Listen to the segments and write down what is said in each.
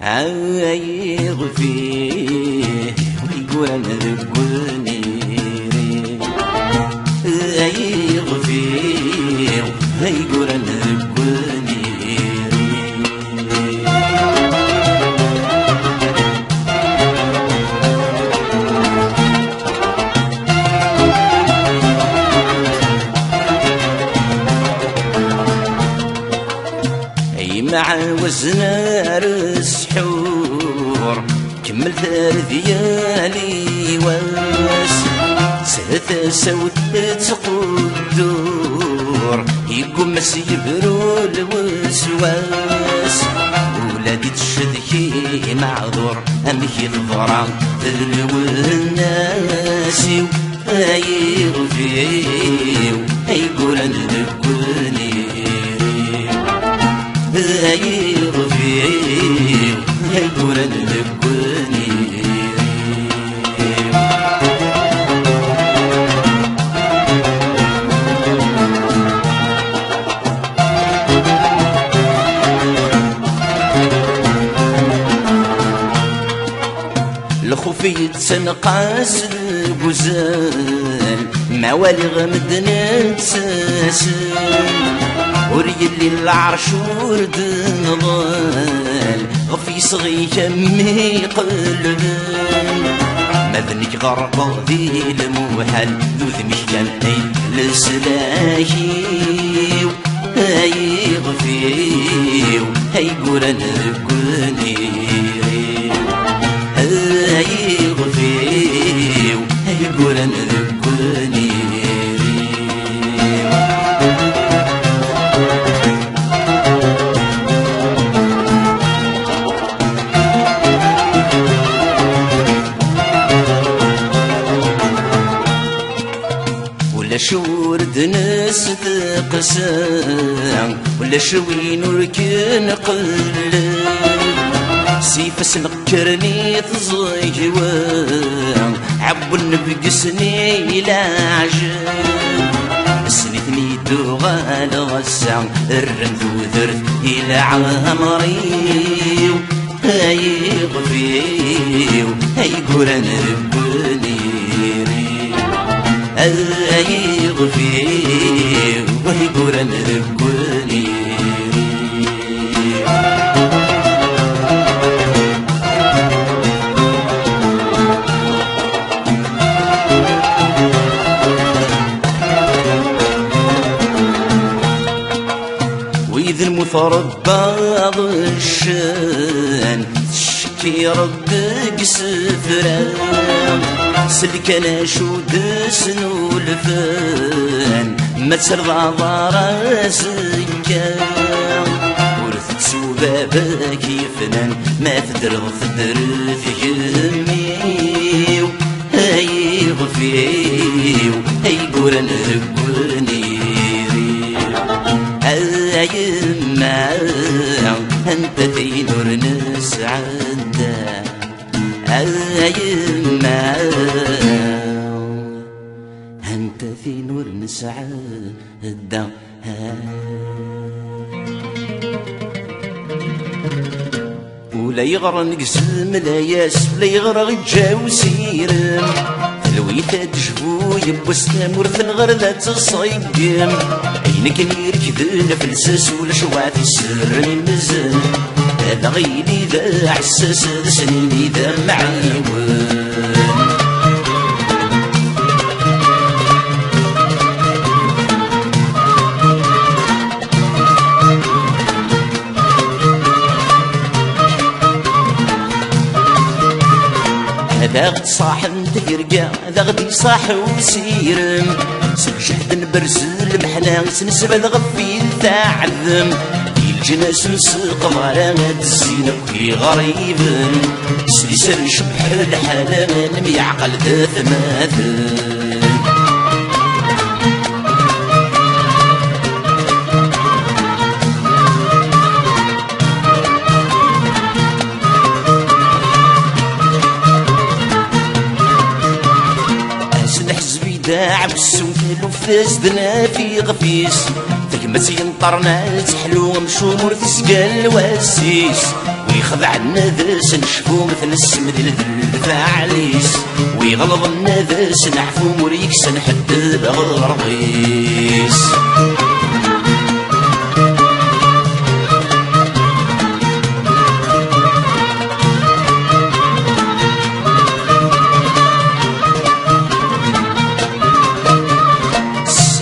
عايغ فيه ويقول انا ذقني عايغ فيه ويقول انا ذقني مع وزنار السحور كمل ثلاث ليالي واس ثلاثة سوت تقدر يقوم يبرو الوسواس ولادي تشدكي معذور امك الضرع الناس يغفيو يقول انا ذقني يغفيو يقول انا ذقني الخوفي تنقاس القزال موالي غمدنا تساسل وريلي العرش ورد نضال غفي صغي كمي قلبان مذنك غرق ذي الموحل ذوذمي كان اي لسلاهيو هاي غفيو هاي قول انا ذقني هاي غفيو هاي قول انا ذقني ولا شورد ناس تقسام ولا شوي نركن قلب سيف سنقرني تزيوان عبو نبقسني لا عجب سنتني دوغال غسام الرمذ وذرت إلى عمري هاي غفيو هاي قول انا ذقني هاي غفيو وهي قول انا ذقني وإذا المثرب بعض الشان تشكي ربك سفران سلك انا شو دسنو الفان ما تسرضى راسك ورثت سبابك يفنان ما تدرغ فدر في همي هاي غفيو هاي قول انا ذقني يما انت في نور نسعد يما انت في نور نسعد ولا يغرى نقسم لاياس ولا يغرى جاو سيرم لويتا تجفو يبوسنا مرث الغردة تصيقم عينك يركض فلساس ولا شوع في السر المزن هذا غيلي ذا حساس هذا سنيني ذا معيون هذا غد صاحب تفرقا هذا غدي صاح وسيرم سجحد نبرزل محنا سنسبة غفي تعذم الجناس نسق ضرامات الزينة وكي غريب سلسل شبح الحلال ميعقل ذات ماثل داعب السوكل وفاسدنا في غفيس تكمت ينطرنا تحلو مشومر تسقال واسيس ويخضع النذاس نشفو مثل السمد الفاعليس ويغلظ النذاس نحفو مريكس نحدد غرغيس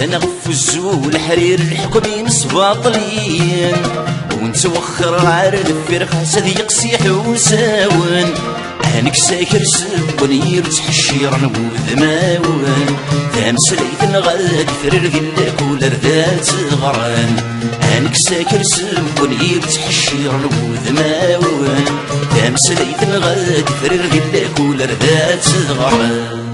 انا غفزو الحرير الحكمين سباطلين ونتوخر على الفرخة سذي يقسي حوساون هانك ساكر سبون يرتحشير وذماون تامسليت الغاد فرر ذلك ولردات غران هانك ساكر سبون يرتحشير وذماون تامسليت الغاد فرر ذلك ولردات غران